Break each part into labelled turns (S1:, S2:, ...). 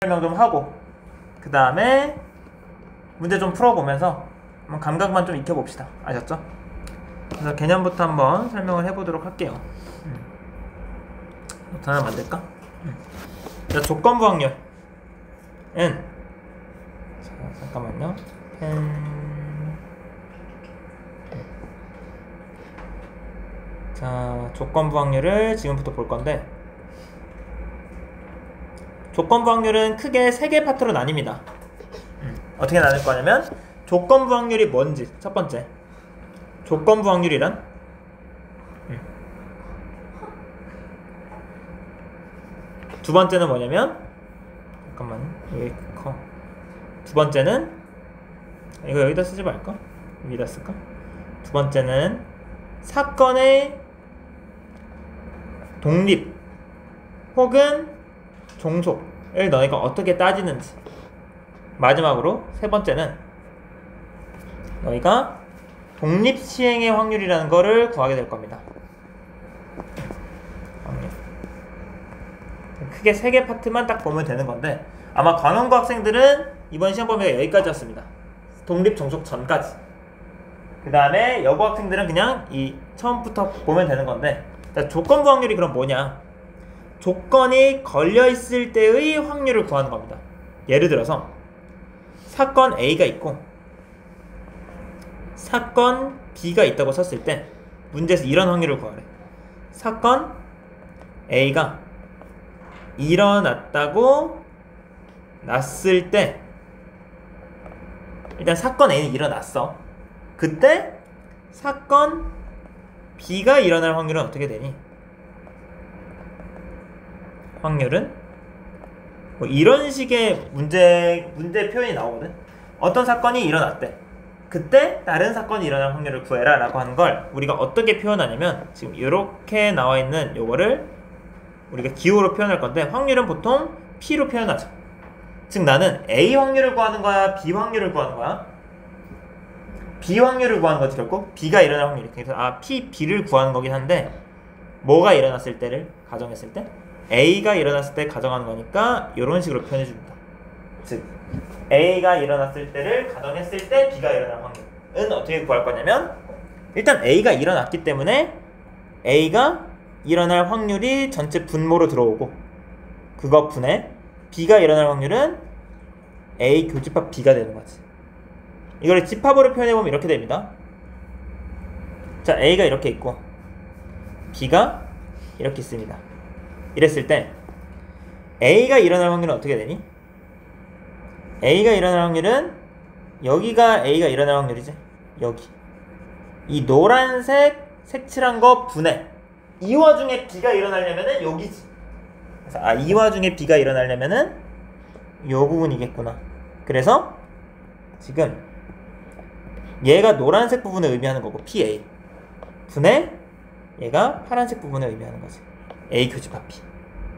S1: 설명 좀 하고 그 다음에 문제 좀 풀어보면서 한번 감각만 좀 익혀봅시다. 아셨죠? 그래서 개념부터 한번 설명을 해보도록 할게요. 노트 하나 만들까? 자, 조건부 확률 N. 자, 잠깐만요. 자, 조건부 확률을 지금부터 볼 건데, 조건부 확률은 크게 3개 파트로 나뉩니다. 어떻게 나눌 거냐면, 조건부 확률이 뭔지 첫 번째, 조건부 확률이란 두 번째는 뭐냐면, 잠깐만, 여기 커. 두 번째는 이거 여기다 쓰지 말까? 여기다 쓸까? 두 번째는 사건의 독립 혹은 종속을 너희가 어떻게 따지는지. 마지막으로 세 번째는 너희가 독립 시행의 확률이라는 거를 구하게 될 겁니다. 확률. 크게 3개 파트만 딱 보면 되는 건데, 아마 광연고 학생들은 이번 시험 범위가 여기까지였습니다. 독립 종속 전까지. 그 다음에 여고 학생들은 그냥 이 처음부터 보면 되는 건데, 자, 조건부 확률이 그럼 뭐냐? 조건이 걸려있을 때의 확률을 구하는 겁니다. 예를 들어서 사건 A가 있고 사건 B가 있다고 썼을 때 문제에서 이런 확률을 구하래. 사건 A가 일어났다고 났을 때, 일단 사건 A는 일어났어. 그때 사건 B가 일어날 확률은 어떻게 되니? 확률은 뭐 이런 식의 문제 표현이 나오거든. 어떤 사건이 일어났대. 그때 다른 사건이 일어날 확률을 구해라 라고 하는 걸 우리가 어떻게 표현하냐면, 지금 이렇게 나와 있는 요거를 우리가 기호로 표현할 건데, 확률은 보통 P로 표현하죠. 즉 나는 A 확률을 구하는 거야, B 확률을 구하는 거야? B 확률을 구하는 거지. 결국 B가 일어날 확률이. 그래서 P, B를 구하는 거긴 한데, 뭐가 일어났을 때를 가정했을 때 A가 일어났을 때 가정하는 거니까 이런 식으로 표현해 줍니다. 즉 A가 일어났을 때를 가정했을 때 B가 일어날 확률은 어떻게 구할 거냐면, 일단 A가 일어났기 때문에 A가 일어날 확률이 전체 분모로 들어오고, 그거 분해 B가 일어날 확률은 A 교집합 B가 되는 거지. 이걸 집합으로 표현해보면 이렇게 됩니다. 자, A가 이렇게 있고 B가 이렇게 있습니다. 이랬을 때 A가 일어날 확률은 어떻게 되니? A가 일어날 확률은 여기가 A가 일어날 확률이지. 여기 이 노란색 색칠한 거 분해. 이 와중에 B가 일어나려면은 여기지. 그래서 이 와중에 B가 일어나려면은 요 부분이겠구나. 그래서 지금 얘가 노란색 부분을 의미하는 거고 PA 분해 얘가 파란색 부분을 의미하는 거지. A 교집합 B.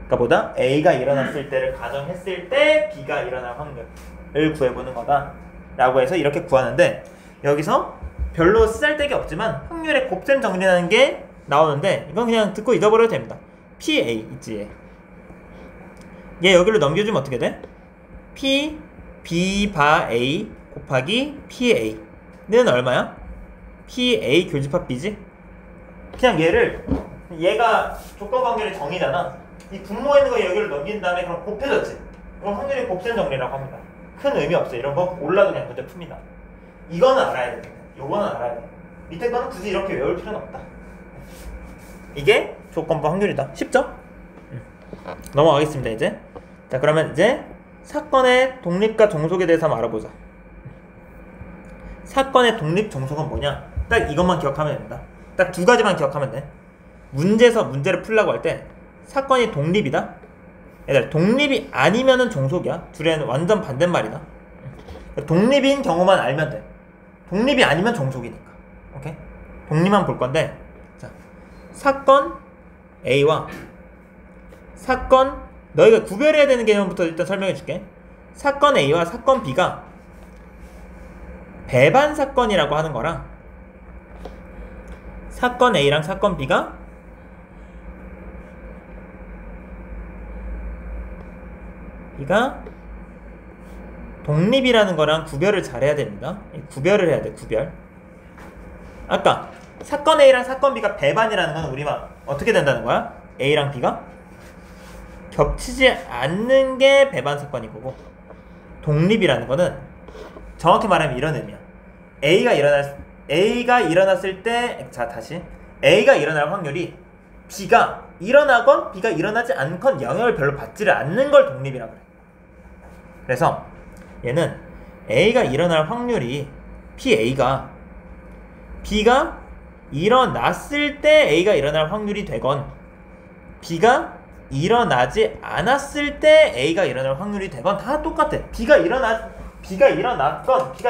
S1: 그러니까 보다 A가 일어났을 때를 가정했을 때 B가 일어날 확률을 구해보는 거다 라고 해서 이렇게 구하는데, 여기서 별로 쓰잘데기 없지만 확률의 곱셈 정리라는 게 나오는데, 이건 그냥 듣고 잊어버려도 됩니다. PA 있지. 얘 여기로 넘겨주면 어떻게 돼? P B 바 A 곱하기 PA는 얼마야? PA 교집합 B지? 그냥 얘가 조건 확률의 정의잖아. 이 분모에 있는 거 여기를 넘긴 다음에 그럼 곱해졌지. 그럼 확률의 곱셈 정리라고 합니다. 큰 의미 없어요. 이런 거 몰라도 그냥 문제 풉니다. 이거는 알아야 돼. 요거는 알아야 돼. 밑에 거는 굳이 이렇게 외울 필요는 없다. 이게 조건부 확률이다. 쉽죠? 넘어가겠습니다. 이제 자, 그러면 이제 사건의 독립과 종속에 대해서 한번 알아보자. 사건의 독립 종속은 뭐냐? 딱 이것만 기억하면 됩니다. 딱 두 가지만 기억하면 돼. 문제에서 문제를 풀려고 할 때 사건이 독립이다. 얘들 독립이 아니면은 종속이야. 둘에는 완전 반대말이다. 독립인 경우만 알면 돼. 독립이 아니면 종속이니까. 오케이? 독립만 볼 건데, 자, 사건 A와 사건, 너희가 구별해야 되는 개념부터 일단 설명해 줄게. 사건 A와 사건 B가 배반 사건이라고 하는 거랑 사건 A랑 사건 B가 B가 독립이라는 거랑 구별을 잘해야 됩니다. 구별을 해야 돼. 구별. 아까 사건 A랑 사건 B가 배반이라는 건 우리만 어떻게 된다는 거야? A랑 B가 겹치지 않는 게 배반 사건인 거고, 독립이라는 거는 정확히 말하면 이런 의미야. A가 일어났을 때, 자 다시 A가 일어날 확률이 B가 일어나건 B가 일어나지 않건 영향을 별로 받지를 않는 걸 독립이라고 그래. 그래서 얘는 A가 일어날 확률이 PA가 B가 일어났을 때 A가 일어날 확률이 되건, B가 일어나지 않았을 때 A가 일어날 확률이 되건 다 똑같아. B가 일어났건 B가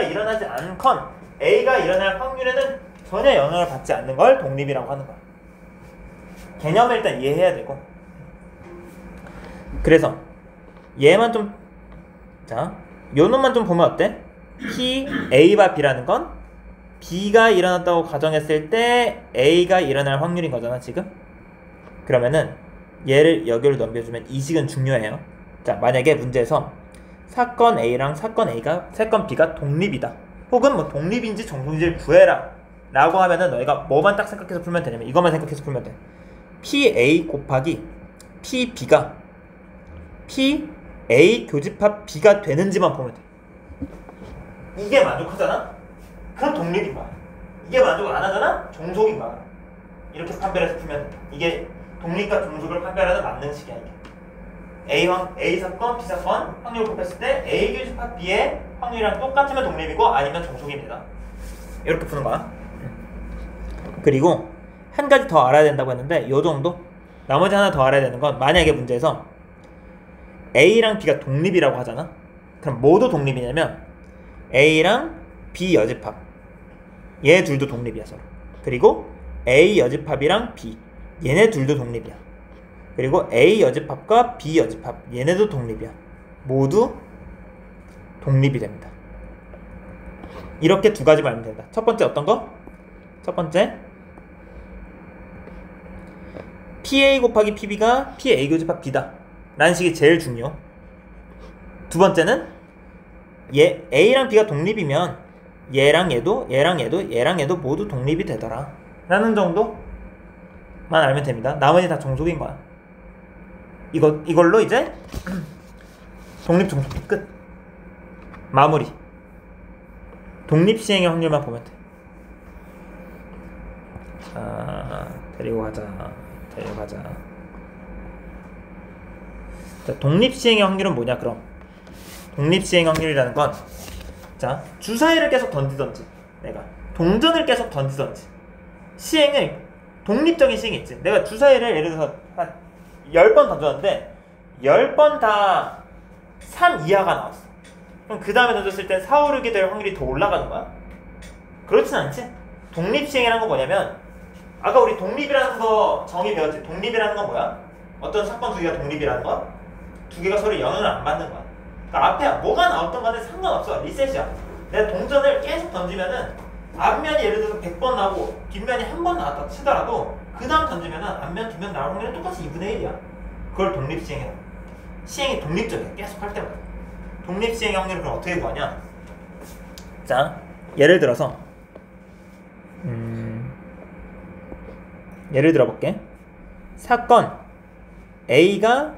S1: 일어나지 않건 A가 일어날 확률에는 전혀 영향을 받지 않는 걸 독립이라고 하는 거야. 개념을 일단 이해해야 되고. 그래서 얘만 좀, 자, 요 놈만 좀 보면 어때? P, A와 B라는 건 B가 일어났다고 가정했을 때 A가 일어날 확률인 거잖아 지금. 그러면은 얘를 여기로 넘겨주면 이 식은 중요해요. 자, 만약에 문제에서 사건 A랑 사건 B가 독립이다, 혹은 뭐 독립인지 정통인지를 구해라 라고 하면은 너희가 뭐만 딱 생각해서 풀면 되냐면 이것만 생각해서 풀면 돼. PA 곱하기 PB가 PA 교집합 B가 되는지만 보면 돼. 이게 만족하잖아? 그럼 독립인 거야. 이게 만족을 안 하잖아? 종속인 거야. 이렇게 판별해서 풀면 돼. 이게 독립과 종속을 판별하는 만능식이야. 이게 A 사건, B 사건 확률을 곱했을 때 A 교집합 B의 확률이랑 똑같으면 독립이고 아니면 종속입니다. 이렇게 푸는 거야. 그리고 한 가지 더 알아야 된다고 했는데 요 정도? 나머지 하나 더 알아야 되는 건, 만약에 문제에서 A랑 B가 독립이라고 하잖아? 그럼 뭐도 독립이냐면 A랑 B 여집합, 얘 둘도 독립이야 서로. 그리고 A 여집합이랑 B, 얘네 둘도 독립이야. 그리고 A 여집합과 B 여집합, 얘네도 독립이야. 모두 독립이 됩니다. 이렇게 두 가지만 알면 된다. 첫 번째 어떤 거? 첫 번째 PA 곱하기 PB가 PA 교집합 B다 라는 식이 제일 중요. 두 번째는 A랑 B가 독립이면 얘랑 얘도 모두 독립이 되더라 라는 정도만 알면 됩니다. 나머지 다 종속인 거야. 이걸로 이제 독립 종속 끝. 마무리. 독립 시행의 확률만 보면 돼. 데리고 가자. 자, 독립 시행의 확률은 뭐냐 그럼? 독립 시행 확률이라는 건, 자, 주사위를 계속 던지던지, 내가 동전을 계속 던지던지, 시행을, 독립적인 시행이 있지. 내가 주사위를 예를 들어서 한 10번 던졌는데 10번 다 3 이하가 나왔어. 그럼 그 다음에 던졌을 땐 4, 5, 6이 될 확률이 더 올라가는 거야? 그렇진 않지. 독립 시행이라는 건 뭐냐면, 아까 우리 독립이라는 거 정의 배웠지. 독립이라는 건 뭐야? 어떤 사건 두 개가 독립이라는 건 두 개가 서로 영향을 안 받는 거야. 그러니까 앞에 뭐가 나왔던 간에 상관없어. 리셋이야. 내가 동전을 계속 던지면은 앞면이 예를 들어서 100번 나오고 뒷면이 한 번 나왔다 치더라도 그 다음 던지면은 앞면 뒷면 나올 확률은 똑같이 2분의 1이야. 그걸 독립 시행이라고. 시행이 독립적이야. 계속 할 때마다. 독립 시행의 확률을 그럼 어떻게 구하냐? 자, 예를 들어서 예를 들어 볼게. 사건 A가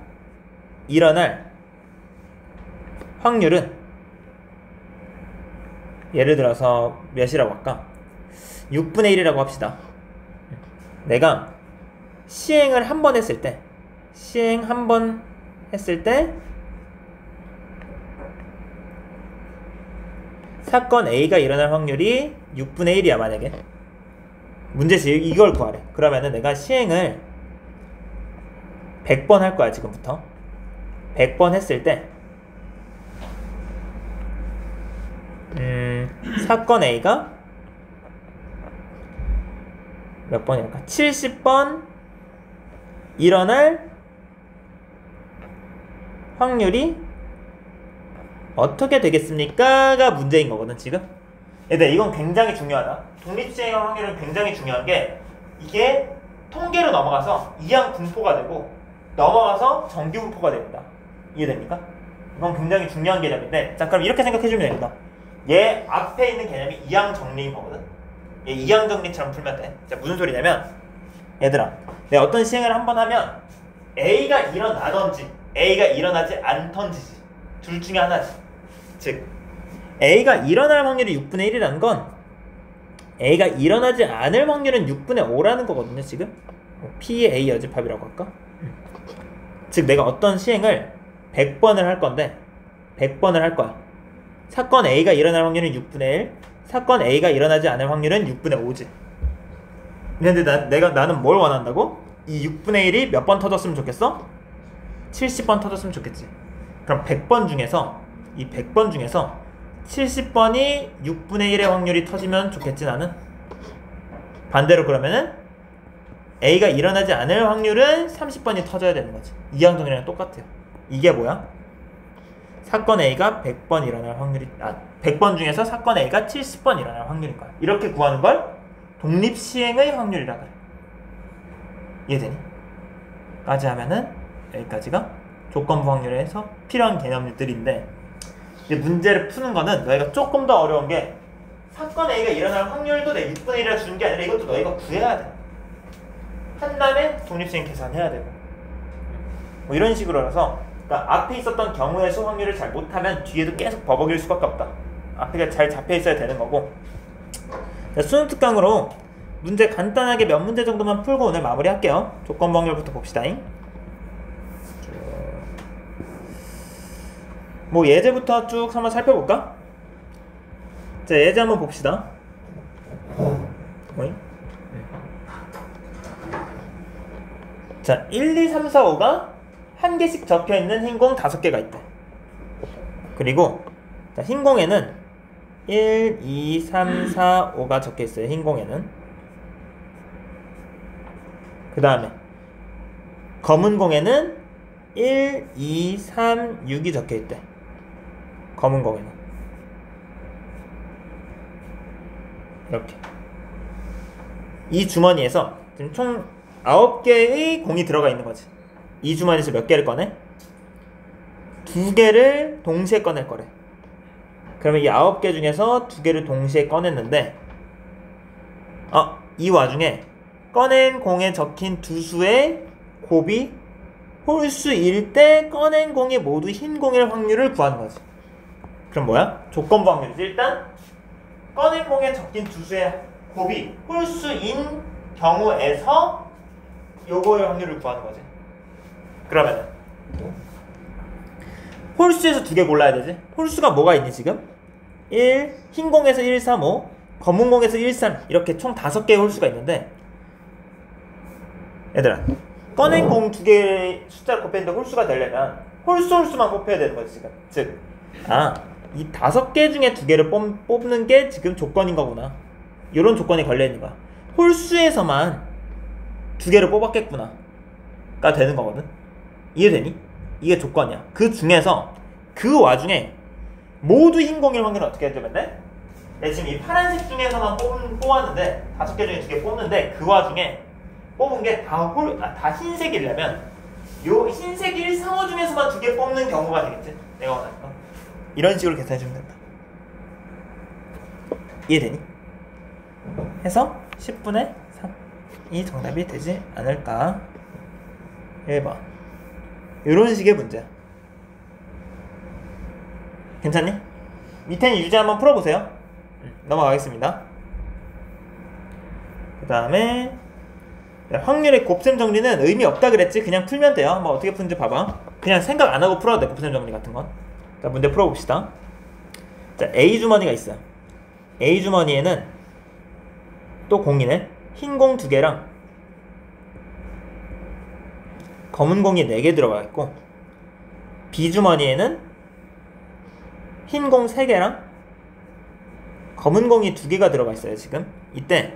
S1: 일어날 확률은 예를 들어서 몇이라고 할까? 6분의 1이라고 합시다. 내가 시행을 한 번 했을 때, 사건 A가 일어날 확률이 6분의 1이야 만약에. 문제지 이걸 구하래. 그러면은 내가 시행을 100번 할 거야 지금부터. 100번 했을 때 사건 A가 몇 번일까? 70번 일어날 확률이 어떻게 되겠습니까? 가 문제인 거거든 지금. 얘들 이건 굉장히 중요하다. 독립시행의 확률은 굉장히 중요한 게, 이게 통계로 넘어가서 이항 분포가 되고 넘어가서 정규 분포가 됩니다. 이해됩니까? 이건 굉장히 중요한 개념인데, 자 그럼 이렇게 생각해주면 됩니다. 얘 앞에 있는 개념이 이항 정리인 거거든. 얘 이항 정리처럼 풀면 돼. 자 무슨 소리냐면, 얘들아, 내가 어떤 시행을 한번 하면 A가 일어나던지 A가 일어나지 않던지지, 둘 중에 하나지. 즉 A가 일어날 확률이 6분의 1이라는 건 A가 일어나지 않을 확률은 6분의 5라는 거거든요. 지금 P의 A 여집합이라고 할까? 즉 내가 어떤 시행을 100번을 할 건데 100번을 할 거야. 사건 A가 일어날 확률은 6분의 1, 사건 A가 일어나지 않을 확률은 6분의 5지. 근데 나는 뭘 원한다고? 이 6분의 1이 몇 번 터졌으면 좋겠어? 70번 터졌으면 좋겠지. 그럼 100번 중에서, 이 100번 중에서 70번이 6분의 1의 확률이 터지면 좋겠지 나는? 반대로 그러면은 A가 일어나지 않을 확률은 30번이 터져야 되는 거지. 이항 정리랑 똑같아요. 이게 뭐야? 사건 A가 100번 일어날 확률이, 100번 중에서 사건 A가 70번 일어날 확률인 거야. 이렇게 구하는 걸 독립시행의 확률이라 그래. 이해되니? 까지 하면은 여기까지가 조건부 확률에서 필요한 개념들인데, 이제 문제를 푸는 거는 너희가 조금 더 어려운 게, 사건 A가 일어날 확률도 내 6분의 1이라 주는 게 아니라 이것도 너희가 구해야 돼. 한 다음에 독립시행 계산해야 되고, 뭐 이런 식으로라서, 그러니까 앞에 있었던 경우의 수 확률을 잘 못하면 뒤에도 계속 버벅일 수밖에 없다. 앞에 잘 잡혀 있어야 되는 거고. 자, 수능 특강으로 문제 간단하게 몇 문제 정도만 풀고 오늘 마무리할게요. 조건부 확률부터 봅시다잉. 뭐 예제부터 쭉 한번 살펴볼까? 자, 예제 한번 봅시다. 자, 1, 2, 3, 4, 5가 한 개씩 적혀있는 흰공 5개가 있대. 그리고 자, 흰공에는 1, 2, 3, 4, 5가 적혀있어요. 흰공에는. 그 다음에 검은 공에는 1, 2, 3, 6이 적혀있대. 검은 공에는 이렇게 이 주머니에서 지금 총 9개의 공이 들어가 있는 거지. 이 주머니에서 몇 개를 꺼내? 2개를 동시에 꺼낼 거래. 그러면 이 9개 중에서 2개를 동시에 꺼냈는데, 이 와중에 꺼낸 공에 적힌 두 수의 곱이 홀수일 때 꺼낸 공이 모두 흰 공일 확률을 구하는 거지. 그럼 뭐야? 조건부 확률이지. 일단 꺼낸 공에 적힌 두 수의 곱이 홀수인 경우에서 요거의 확률을 구하는 거지. 그러면은 홀수에서 2개 골라야 되지. 홀수가 뭐가 있니 지금? 1, 흰 공에서 1, 3, 5, 검은 공에서 1, 3, 이렇게 총 5개의 홀수가 있는데, 얘들아, 꺼낸 공 2개의 숫자를 곱했는데 홀수가 되려면 홀수만 곱해야 되는 거지 지금. 즉, 이 5개 중에 2개를 뽑는 게 지금 조건인 거구나. 이런 조건이 걸려있는 거야. 홀수에서만 2개를 뽑았겠구나 가 되는 거거든. 이해되니? 이게 조건이야. 그 중에서 그 와중에 모두 흰 공일 확률은 어떻게 해주면 돼? 내가 지금 이 파란색 중에서만 뽑았는데 5개 중에 2개 뽑는데, 그 와중에 뽑은 게 다 흰색이려면 요 흰색 1, 3, 5 중에서만 2개 뽑는 경우가 되겠지? 내가 원하는 거. 이런 식으로 계산해주면 된다. 이해되니? 해서 10분의 3이 정답이 되지 않을까. 1번. 이런 식의 문제야. 괜찮니? 밑에는 유제 한번 풀어보세요. 넘어가겠습니다. 그 다음에 확률의 곱셈 정리는 의미 없다 그랬지? 그냥 풀면 돼요. 한번 어떻게 푸는지 봐봐. 그냥 생각 안 하고 풀어도 돼, 곱셈 정리 같은 건. 자, 문제 풀어봅시다. 자, A 주머니가 있어요. A 주머니에는 또 공이네. 흰 공 2개랑 검은 공이 4개 들어가 있고, B 주머니에는 흰 공 3개랑 검은 공이 2개가 들어가 있어요. 지금 이때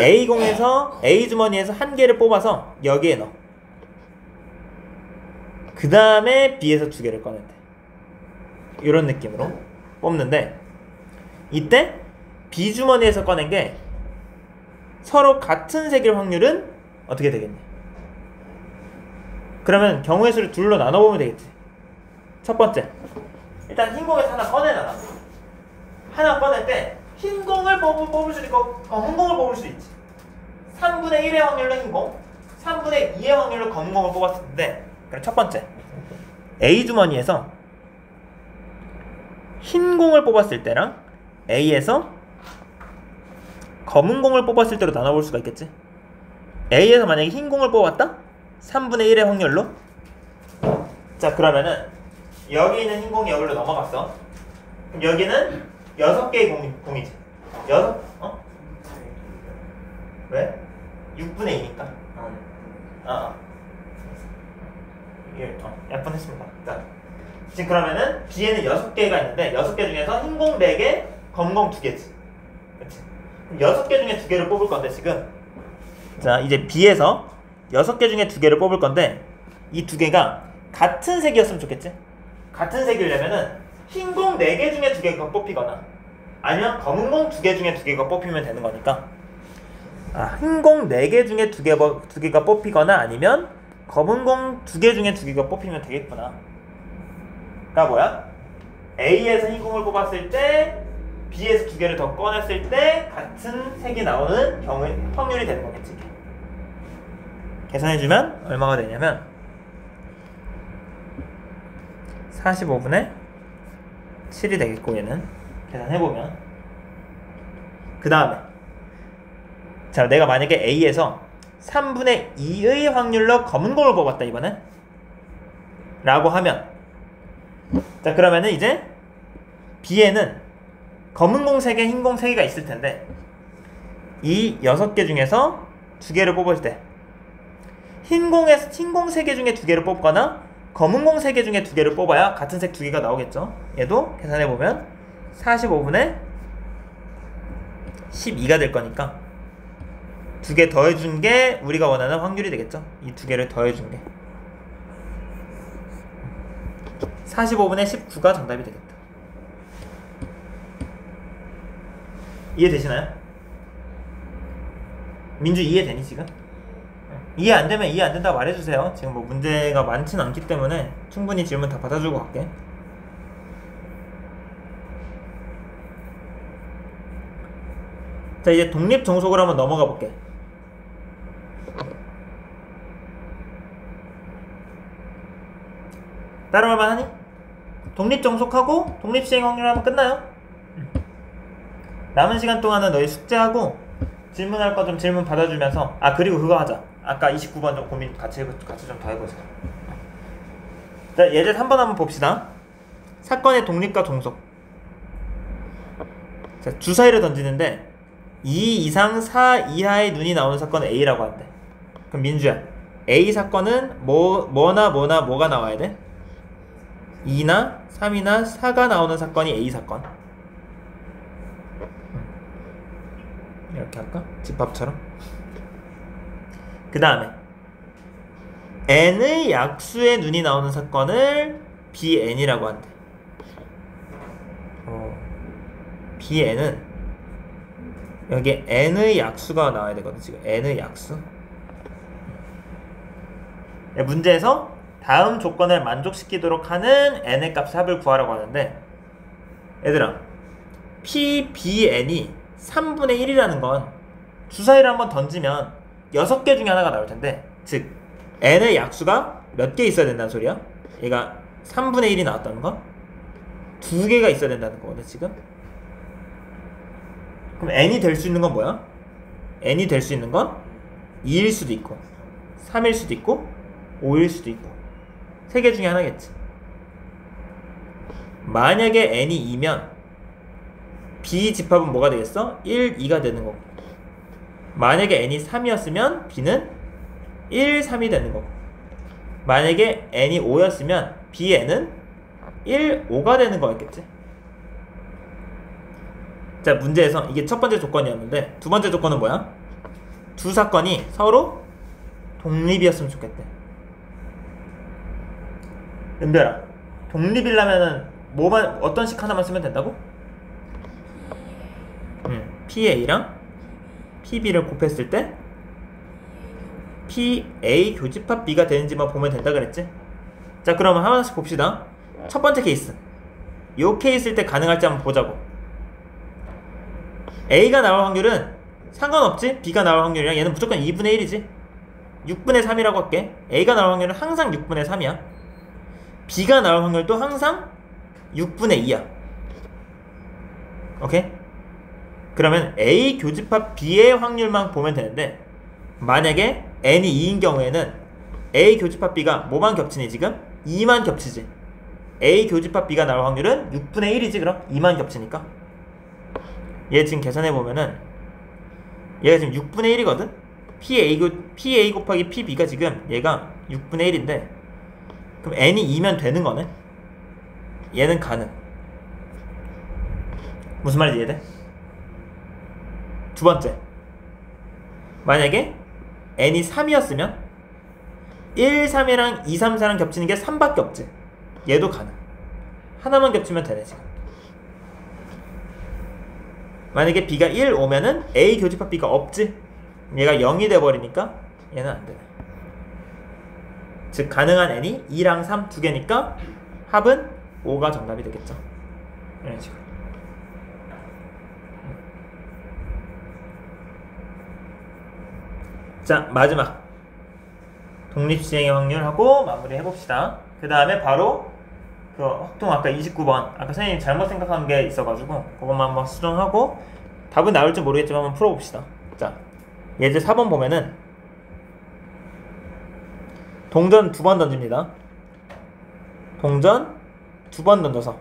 S1: A공에서 A 주머니에서 1개를 뽑아서 여기에 넣어. 그 다음에 B에서 2개를 꺼낸대. 이런 느낌으로 뽑는데, 이때 B 주머니에서 꺼낸 게 서로 같은 색일 확률은 어떻게 되겠니? 그러면 경우의 수를 둘로 나눠보면 되겠지. 첫 번째, 일단 흰 공에서 하나 꺼내놔. 하나 꺼낼 때 흰 공을 뽑을 수도 있고 검은 공을 뽑을 수도 있지. 3분의 1의 확률로 흰 공, 3분의 2의 확률로 검은 공을 뽑았을 텐데, 그럼 첫 번째, A 주머니에서 흰 공을 뽑았을 때랑 A에서 검은 공을 뽑았을 때로 나눠볼 수가 있겠지. A에서 만약에 흰 공을 뽑았다? 3분의 1의 확률로. 자, 그러면은 여기 있는 흰 공이 여기로 넘어갔어. 그럼 여기는 6개의 공이지. 왜? 6분의 2니까. 약분 했습니다. 자, 지금 그러면은 B에는 6개가 있는데 6개 중에서 흰 공 4개, 검은 공 2개지. 그치? 6개 중에 2개를 뽑을 건데 지금. 자, 이제 B에서 6개 중에 2개를 뽑을 건데 이 2개가 같은 색이었으면 좋겠지? 같은 색이려면은 흰 공 4개 중에 2개가 뽑히거나 아니면 검은 공 2개 중에 2개가 뽑히면 되는 거니까, 흰 공 4개 중에 2개가 뽑히거나 아니면 검은 공 2개 중에 2개가 뽑히면 되겠구나. 가 뭐야? A에서 흰 공을 뽑았을 때 B에서 2개를 더 꺼냈을 때 같은 색이 나오는 경우의 확률이 되는 거겠지. 계산해주면 얼마가 되냐면 45분의 7이 되겠고, 얘는 계산해보면. 그 다음에 자, 내가 만약에 A에서 3분의 2의 확률로 검은 공을 뽑았다 이번엔 라고 하면, 자, 그러면은 이제 B에는 검은 공 3개, 흰 공 3개가 있을 텐데 이 6개 중에서 2개를 뽑을 때 흰 공 3개 중에 2개를 뽑거나 검은 공 3개 중에 2개를 뽑아야 같은 색 2개가 나오겠죠. 얘도 계산해보면 45분의 12가 될 거니까 2개 더해준 게 우리가 원하는 확률이 되겠죠. 이 2개를 더해준 게 45분의 19가 정답이 되겠다. 이해되시나요? 민주 이해되니 지금? 이해 안 되면 이해 안 된다고 말해주세요. 지금 뭐 문제가 많진 않기 때문에 충분히 질문 다 받아주고 갈게. 자, 이제 독립정속으로 한번 넘어가 볼게. 따라올만 하니? 독립정속하고 독립시행 확률하면 끝나요. 남은 시간 동안은 너희 숙제하고 질문할 거 좀 질문 받아주면서, 그리고 그거 하자. 아까 29번 좀 고민 같이 좀 더 해보자. 자, 예제 3번 한번 봅시다. 사건의 독립과 종속. 자, 주사위를 던지는데 2 이상 4 이하의 눈이 나오는 사건은 A라고 한대. 그럼 민주야, A 사건은 뭐가 나와야 돼? 2나 3이나 4가 나오는 사건이 A 사건. 이렇게 할까? 집합처럼. 그 다음에 n의 약수의 눈이 나오는 사건을 Bn이라고 한대. Bn은 여기 n의 약수가 나와야 되거든. 지금 n의 약수. 문제에서 다음 조건을 만족시키도록 하는 n의 값의 합을 구하라고 하는데, 얘들아, PBn이 3분의 1이라는 건 주사위를 한번 던지면 6개 중에 하나가 나올 텐데, 즉 n의 약수가 몇 개 있어야 된다는 소리야? 얘가 3분의 1이 나왔다는 건 2개가 있어야 된다는 거거든 지금. 그럼 n이 될 수 있는 건 뭐야? n이 될 수 있는 건 2일 수도 있고 3일 수도 있고 5일 수도 있고 3개 중에 하나겠지. 만약에 n이 2면 B 집합은 뭐가 되겠어? 1, 2가 되는 거고, 만약에 n이 3이었으면 B는 1, 3이 되는 거고, 만약에 n이 5였으면 Bn은 1, 5가 되는 거였겠지. 자, 문제에서 이게 첫 번째 조건이었는데 두 번째 조건은 뭐야? 두 사건이 서로 독립이었으면 좋겠대. 은별아, 독립이려면은 어떤 식 하나만 쓰면 된다고? PA랑 PB를 곱했을 때 PA 교집합 B가 되는지만 보면 된다 그랬지? 자, 그러면 하나씩 봅시다. 첫 번째 케이스. 요 케이스일 때 가능할지 한번 보자고. A가 나올 확률은 상관없지? B가 나올 확률이랑 얘는 무조건 2분의 1이지. 6분의 3이라고 할게. A가 나올 확률은 항상 6분의 3이야. B가 나올 확률도 항상 6분의 2야. 오케이? 그러면 A 교집합 B의 확률만 보면 되는데, 만약에 n이 2인 경우에는 A 교집합 B가 뭐만 겹치니 지금? 2만 겹치지. A 교집합 B가 나올 확률은 6분의 1이지. 그럼 2만 겹치니까 얘 지금 계산해보면은 얘가 지금 6분의 1이거든? PA 곱하기 PB가 지금 얘가 6분의 1인데, 그럼 n이 2면 되는 거네? 얘는 가능. 무슨 말인지 이해돼? 두 번째, 만약에 n이 3이었으면 1, 3이랑 2, 3, 4랑 겹치는 게 3밖에 없지. 얘도 가능. 하나만 겹치면 되네 지금. 만약에 B가 1 오면은 A 교집합 B가 없지. 얘가 0이 돼버리니까 얘는 안 되네. 즉 가능한 n이 2랑 3 두 개니까 합은 5가 정답이 되겠죠. 이런 식으로. 자, 마지막 독립시행의 확률하고 마무리 해봅시다. 그 다음에 바로 그 확통 아까 29번 아까 선생님이 잘못 생각한 게 있어가지고 그것만 한번 수정하고 답은 나올지 모르겠지만 한번 풀어봅시다. 자, 예제 4번 보면은 동전 2번 던집니다. 동전 2번 던져서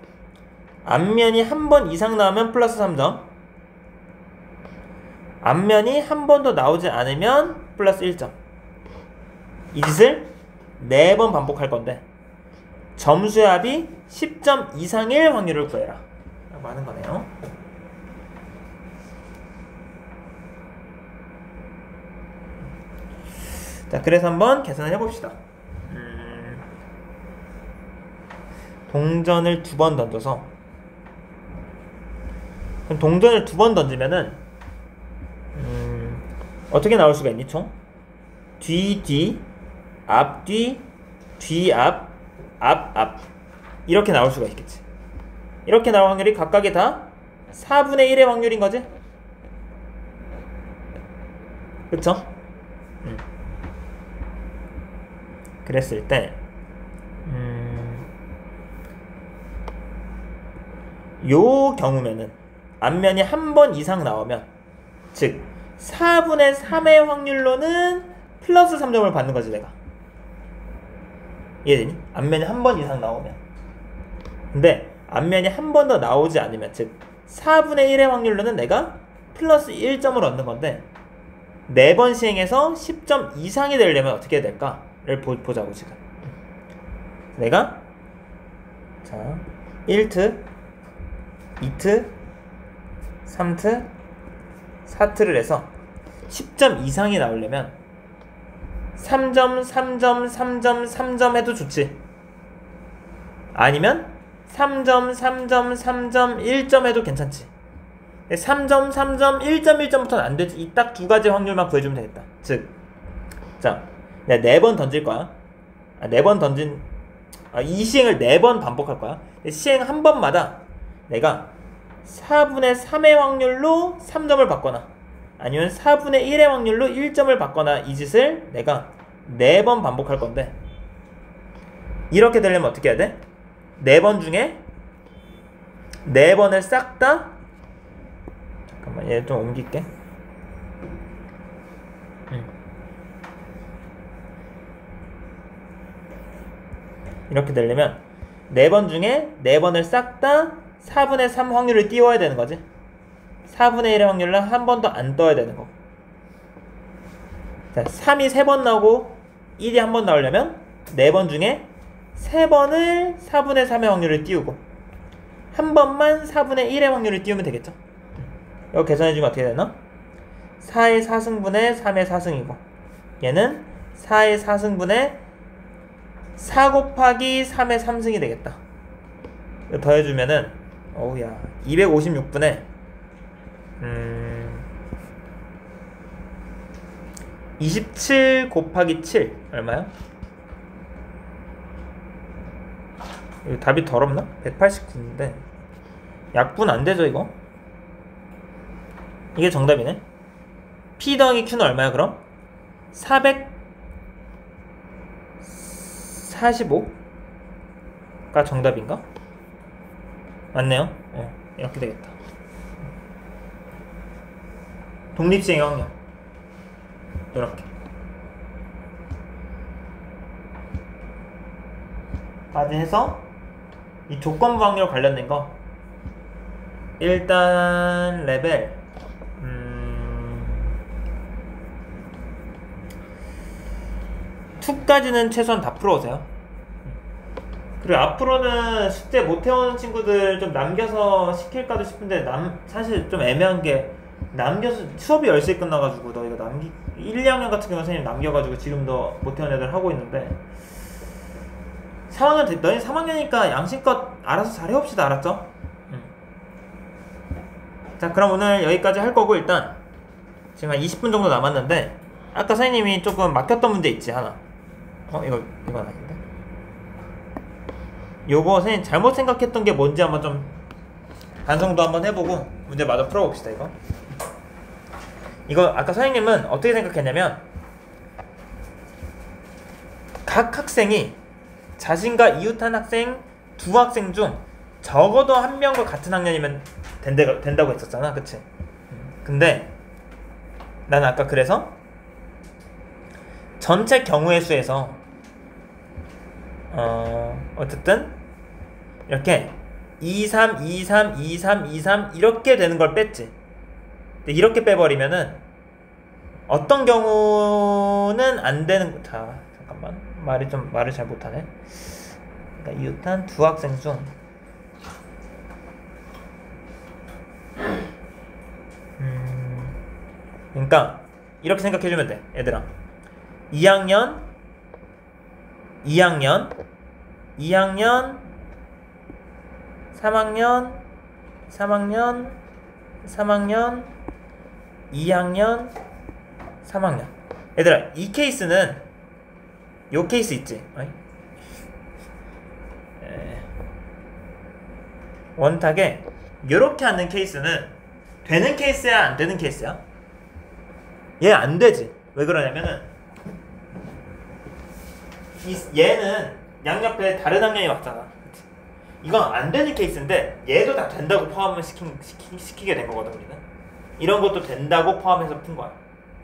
S1: 앞면이 한 번 이상 나오면 플러스 3점, 앞면이 한 번도 나오지 않으면 플러스 1점. 이 짓을 4번 반복할 건데 점수의 합이 10점 이상일 확률을 구해라 라고 하는 거네요. 자, 그래서 한번 계산을 해봅시다. 동전을 2번 던져서, 그럼 동전을 2번 던지면은 어떻게 나올 수가 있니? 총 뒤, 앞, 뒤, 앞, 앞 이렇게 나올 수가 있겠지. 이렇게 나올 확률이 각각이 다 4분의 1의 확률인 거지? 그쵸? 그랬을 때 요 경우면은 앞면이 한 번 이상 나오면, 즉 4분의 3의 확률로는 플러스 3점을 받는 거지 내가. 이해되니? 앞면이 한 번 이상 나오면. 근데 앞면이 한 번 더 나오지 않으면, 즉 4분의 1의 확률로는 내가 플러스 1점을 얻는 건데, 4번 시행해서 10점 이상이 되려면 어떻게 해야 될까를 보자고 지금. 내가 자 1트, 2트, 3트, 4트를 해서 10점 이상이 나오려면 3점, 3점, 3점, 3점 해도 좋지. 아니면 3점, 3점, 3점, 1점 해도 괜찮지. 3점, 3점, 1점, 1점부터는 안 되지. 이 딱 두 가지 확률만 구해주면 되겠다. 즉, 자, 내가 4번 던질 거야. 4번 던진, 이 시행을 4번 반복할 거야. 시행 한 번마다 내가 4분의 3의 확률로 3점을 받거나, 아니면 4분의 1의 확률로 1점을 받거나, 이 짓을 내가 4번 반복할 건데, 이렇게 되려면 어떻게 해야 돼? 4번 중에 4번을 싹 다, 잠깐만 얘 좀 옮길게. 이렇게 되려면 4번 중에 4번을 싹 다 4분의 3 확률을 띄워야 되는 거지. 4분의 1의 확률은 한 번도 안 떠야 되는 거고. 자, 3이 3번 나오고 1이 한 번 나오려면 4번 중에 3번을 4분의 3의 확률을 띄우고 한 번만 4분의 1의 확률을 띄우면 되겠죠. 이거 계산해주면 어떻게 되나? 4의 4승분의 3의 4승이고, 얘는 4의 4승분의 4 곱하기 3의 3승이 되겠다. 이거 더해주면은 어우야 256분의 27 곱하기 7 얼마야? 이거 답이 더럽나? 189인데 약분 안 되죠 이거? 이게 정답이네. P 더하기 Q는 얼마야 그럼? 445가 정답인가? 맞네요. 이렇게 되겠다. 독립시행의 확률 이렇게 까지 해서 이 조건부 확률 관련된 거 일단 레벨 2까지는 최소한 다 풀어오세요. 그리고 앞으로는 숙제 못 해오는 친구들 좀 남겨서 시킬까도 싶은데 사실 좀 애매한 게 남겨서 수업이 10시에 끝나가지고 너 이거 1, 2학년 같은 경우 선생님 남겨가지고 지금도 못 해온 애들 하고 있는데 3학년 너희 3학년이니까 양심껏 알아서 잘 해봅시다. 알았죠? 자 그럼 오늘 여기까지 할 거고 일단 지금 한 20분 정도 남았는데 아까 선생님이 조금 막혔던 문제 있지 하나. 이건 아닌데. 요거 선생님 잘못 생각했던 게 뭔지 한번 좀 반성도 한번 해보고 문제 마저 풀어봅시다. 이거 아까 선생님은 어떻게 생각했냐면 각 학생이 자신과 이웃한 학생 두 학생 중 적어도 한 명과 같은 학년이면 된다고 했었잖아. 그치? 근데 나는 아까 그래서 전체 경우의 수에서 어쨌든 이렇게 2, 3, 2, 3, 2, 3, 2, 3 이렇게 되는 걸 뺐지. 근데 이렇게 빼버리면은 어떤 경우는 안 되는. 자 잠깐만 말을 잘 못하네. 그러니까 이웃한 두 학생 중 그러니까 이렇게 생각해주면 돼 얘들아. 2학년 3학년 2학년 3학년 얘들아 이 케이스는 요 케이스 있지? 원탁에 요렇게 하는 케이스는 되는 케이스야 안 되는 케이스야? 얘 안 되지. 왜 그러냐면은 얘는 양옆에 다른 학년이 왔잖아. 그치? 이건 안 되는 케이스인데 얘도 다 된다고 포함을 시키게 된 거거든 우리는. 이런 것도 된다고 포함해서 푼 거야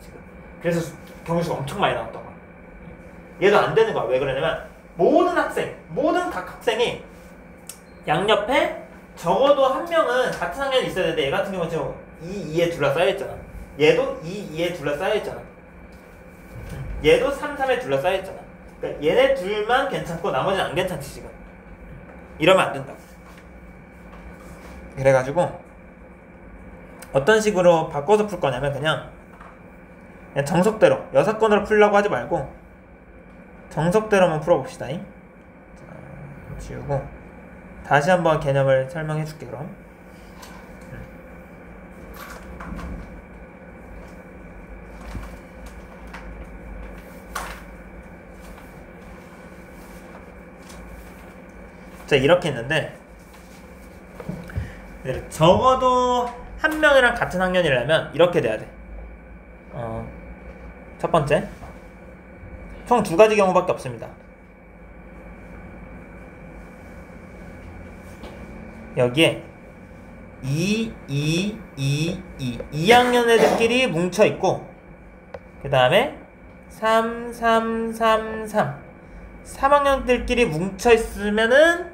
S1: 지금. 그래서 경우수가 엄청 많이 나왔던 거야. 얘도 안 되는 거야. 왜 그러냐면 각 학생이 양옆에 적어도 한 명은 같은 학년이 있어야 되는데 얘 같은 경우는 지금 2에 둘러싸여 있잖아. 얘도 2에 둘러싸여 있잖아. 얘도 3, 3에 둘러싸여 있잖아. 그러니까 얘네 둘만 괜찮고 나머지는 안 괜찮지 지금. 이러면 안 된다고. 그래가지고 어떤 식으로 바꿔서 풀 거냐면 그냥 정석대로 여사건으로 풀려고 하지 말고 정석대로만 풀어봅시다. 자, 지우고 다시 한번 개념을 설명해 줄게 그럼. 자 이렇게 했는데 적어도 한 명이랑 같은 학년이라면 이렇게 돼야 돼. 첫 번째 총 두 가지 경우밖에 없습니다. 여기에 2학년 애들끼리 뭉쳐있고 그 다음에 3학년들끼리 뭉쳐있으면은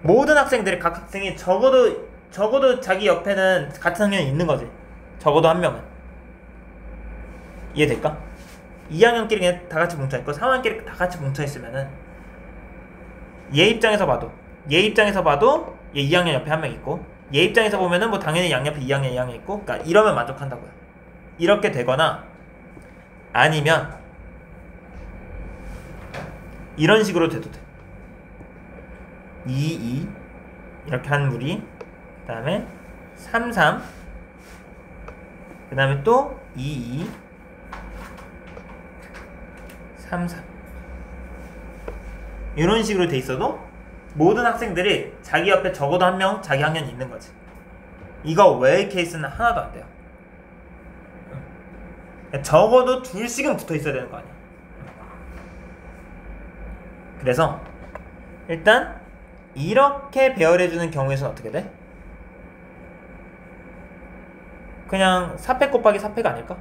S1: 모든 학생들이 각 학생이 적어도 자기 옆에는 같은 학년이 있는 거지. 적어도 한 명은. 이해될까? 2학년끼리 그냥 다 같이 뭉쳐있고 3학년끼리 다 같이 뭉쳐있으면은 얘 입장에서 봐도 얘 2학년 옆에 한 명 있고 얘 입장에서 보면은 뭐 당연히 양옆에 2학년 있고 그러니까 이러면 만족한다고요. 이렇게 되거나 아니면 이런 식으로 돼도 돼. 2 이렇게 한 무리 그 다음에 3 그 다음에 또 2 3 이런 식으로 돼 있어도 모든 학생들이 자기 옆에 적어도 한 명 자기 학년이 있는 거지. 이거 외의 케이스는 하나도 안 돼요. 적어도 둘씩은 붙어 있어야 되는 거 아니야. 그래서 일단 이렇게 배열해주는 경우에서는 어떻게 돼? 그냥 4팩 곱하기 4팩 아닐까?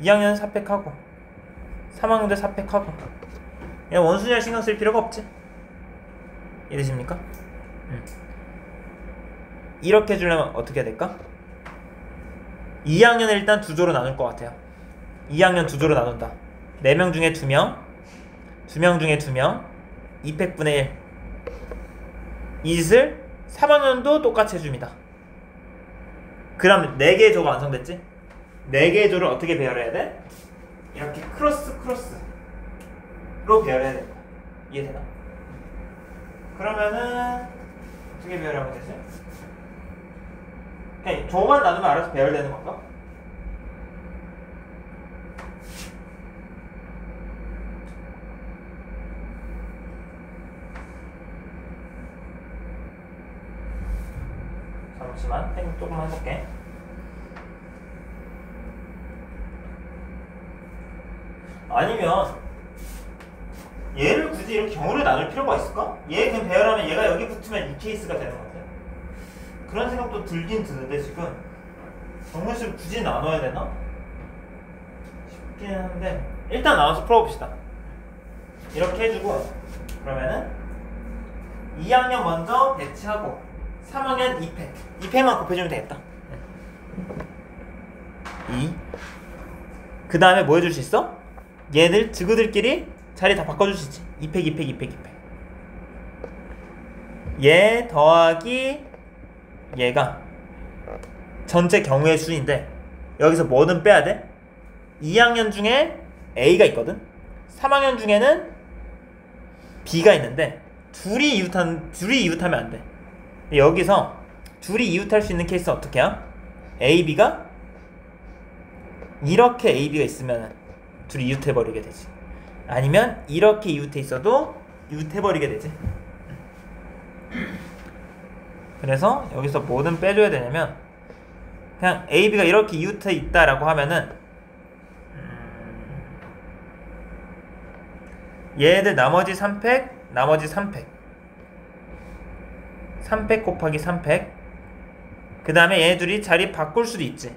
S1: 2학년은 4팩하고 3학년도 4팩하고 그냥 원순위를 신경 쓸 필요가 없지. 이해되십니까? 이렇게 해주려면 어떻게 해야 될까? 2학년을 일단 두 조로 나눌 것 같아요. 2학년 두 조로 나눈다. 4명 중에 2명, 2명 중에 2명, 2팩분의 1. 이 짓을 3학년도 똑같이 해줍니다. 그럼 4개의 조가 완성됐지? 4개의 조를 어떻게 배열해야 돼? 이렇게 크로스로 배열해야 된다. 이해되나? 그러면은 어떻게 배열하면 되지? 그냥 조만 나누면 알아서 배열되는 건가? 잠시만 생각 조금만 해볼게. 아니면 얘를 굳이 이렇게 경우를 나눌 필요가 있을까? 얘 그냥 배열하면 얘가 여기 붙으면 이 케이스가 되는 것 같아. 그런 생각도 들긴 드는데 지금 경우수를 굳이 나눠야 되나? 싶긴 한데 일단 나눠서 풀어봅시다. 이렇게 해주고 그러면은 2학년 먼저 배치하고 3학년 2팩만 곱해주면 되겠다. 2. 그 다음에 뭐 해줄 수 있어? 얘들 지구들끼리 자리 다 바꿔줄 수 있지. 2팩. 얘 더하기 얘가 전체 경우의 수인데 여기서 뭐든 빼야 돼. 2학년 중에 A가 있거든. 3학년 중에는 B가 있는데 둘이 이웃하면 안 돼. 여기서 둘이 이웃할 수 있는 케이스는 어떻게 해야? A, B가 이렇게 A, B가 있으면 둘이 이웃해버리게 되지. 아니면 이렇게 이웃해 있어도 이웃해버리게 되지. 그래서 여기서 뭐든 빼줘야 되냐면 그냥 A, B가 이렇게 이웃해 있다라고 하면은 얘들 나머지 3팩 나머지 3팩 3팩 곱하기 3팩 그 다음에 얘네들이 자리 바꿀 수도 있지.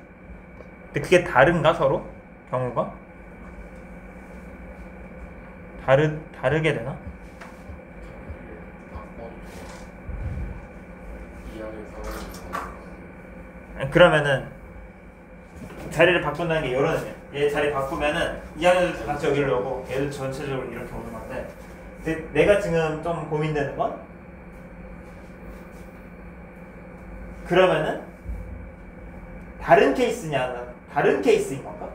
S1: 근데 그게 다른가 서로? 경우가? 다르게 되나? 그러면은 자리를 바꾼다는 게 이런 의미야. 얘 자리 바꾸면은 이 학년들 다 같이 여기로 오고 얘들 전체적으로 이렇게 오는 건데 근데 내가 지금 좀 고민되는 건 그러면은 다른 케이스냐 다른 케이스인 건가?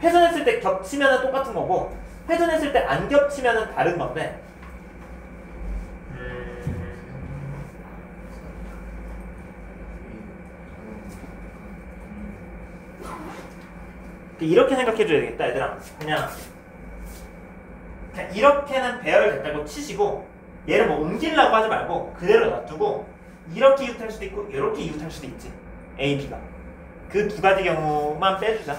S1: 회전했을 때 겹치면은 똑같은 거고 회전했을 때 안 겹치면은 다른 건데 이렇게 생각해줘야 되겠다 얘들아. 그냥 이렇게는 배열됐다고 치시고 얘를 뭐 옮기려고 하지 말고 그대로 놔두고 이렇게 이웃할 수도 있고 이렇게 이웃할 수도 있지. A, B가 그 두 가지 경우만 빼주자.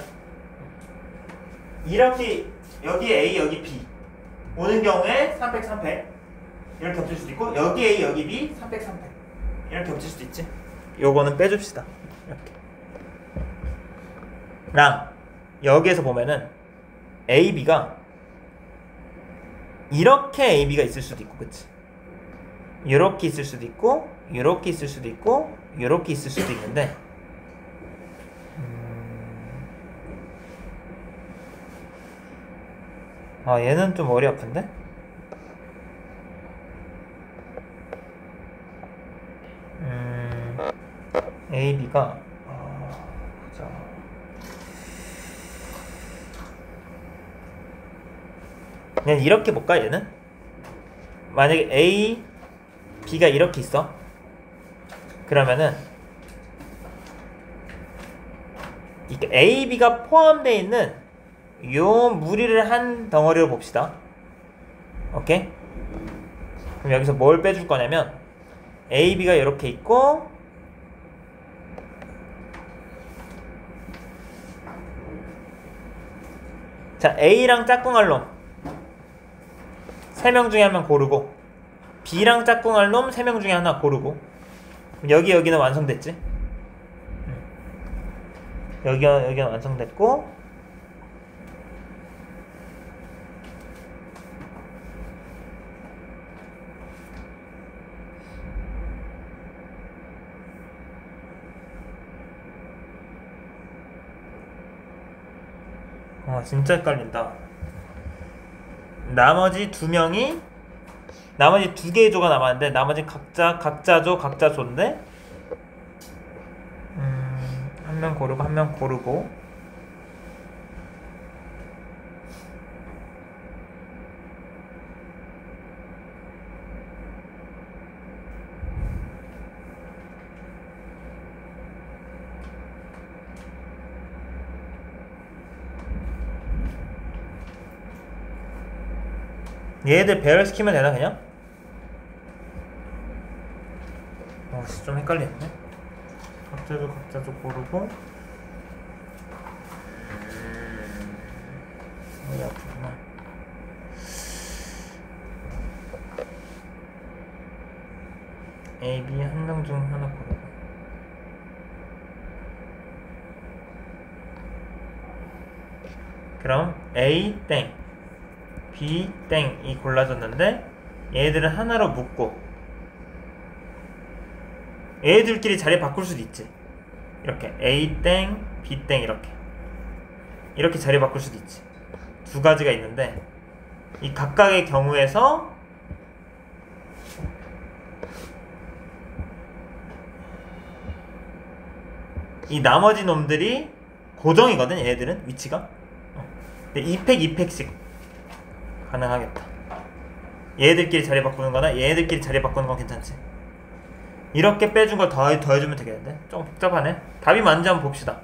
S1: 이렇게 여기 A 여기 B 오는 경우에 3팩 3팩 이렇게 겹칠 수도 있고 여기 A 여기 B 3팩 3팩 이렇게 겹칠 수도 있지. 요거는 빼줍시다. 이렇게 랑 여기에서 보면은 A, B가 이렇게 A, B가 있을 수도 있고 그치? 이렇게 있을 수도 있고 이렇게 있을 수도 있고 이렇게 있을 수도 있는데 아 얘는 좀 머리 아픈데? A, B가 보자. 그냥 이렇게 볼까 얘는? 만약에 A, B가 이렇게 있어 그러면은 A, B가 포함되어 있는 요 무리를 한 덩어리로 봅시다. 오케이? 그럼 여기서 뭘 빼줄 거냐면 A, B가 이렇게 있고 자, A랑 짝꿍할 놈 3명 중에 한 명 고르고 B랑 짝꿍할 놈 3명 중에 하나 고르고 여기는 완성됐지? 여기는 완성됐고 진짜 헷갈린다. 나머지 두 개의 조가 남았는데 나머지 각자 조인데 한 명 고르고 한 명 고르고 얘들 배열시키면 되나 그냥? 좀 헷갈리네. 각자조 고르고 여기 아프구나. A, B 한 명 중 하나 고르고 그럼 A 땡 B 땡이 골라졌는데 얘들은 하나로 묶고 얘들끼리 자리 바꿀 수도 있지. 이렇게 A 땡 B 땡 이렇게 자리 바꿀 수도 있지. 두 가지가 있는데 이 각각의 경우에서 이 나머지 놈들이 고정이거든. 얘들은 위치가 2팩 2팩씩 가능하겠다. 얘들끼리 자리 바꾸는 거나 얘들끼리 자리 바꾸는 건 괜찮지. 이렇게 빼준 걸 더해주면 되겠는데? 좀 복잡하네. 답이 맞는지 한번 봅시다.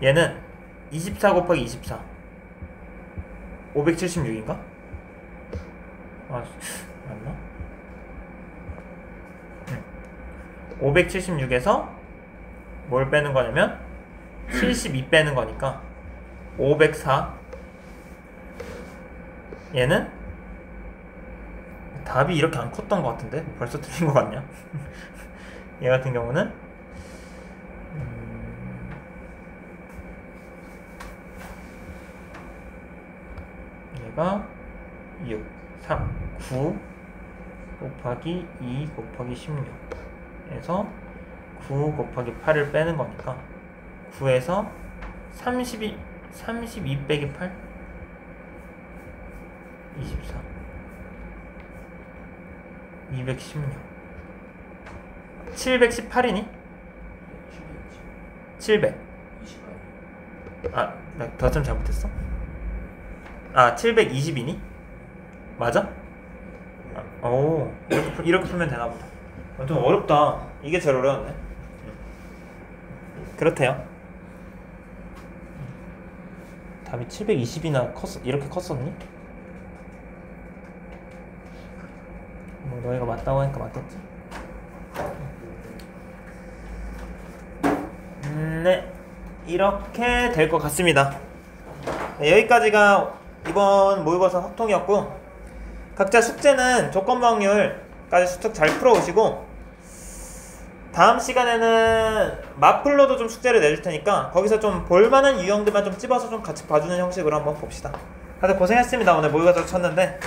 S1: 얘는 24 곱하기 24 576인가? 맞나? 576에서 뭘 빼는 거냐면 72 빼는 거니까 504. 얘는 답이 이렇게 안 컸던 것 같은데 벌써 틀린 것 같냐? 얘 같은 경우는 얘가 6, 3, 9 곱하기 2 곱하기 16에서 9 곱하기 8을 빼는 거니까 9에서 32 빼기 8 24 216 718이니? 700 나 더점 잘못했어? 720이니? 맞아? 이렇게 풀면 되나보다. 좀 어렵다. 이게 제일 어려웠네. 그렇대요. 답이 720이나 이렇게 컸었니? 너희가 맞다고 하니까 맞겠지? 네, 이렇게 될 것 같습니다. 네, 여기까지가 이번 모의고사 확통이었고 각자 숙제는 조건부 확률까지 수특 잘 풀어오시고 다음 시간에는 마플로도 좀 숙제를 내줄 테니까 거기서 좀 볼만한 유형들만 좀 찝어서 좀 같이 봐주는 형식으로 한번 봅시다. 다들 고생했습니다. 오늘 모의고사 쳤는데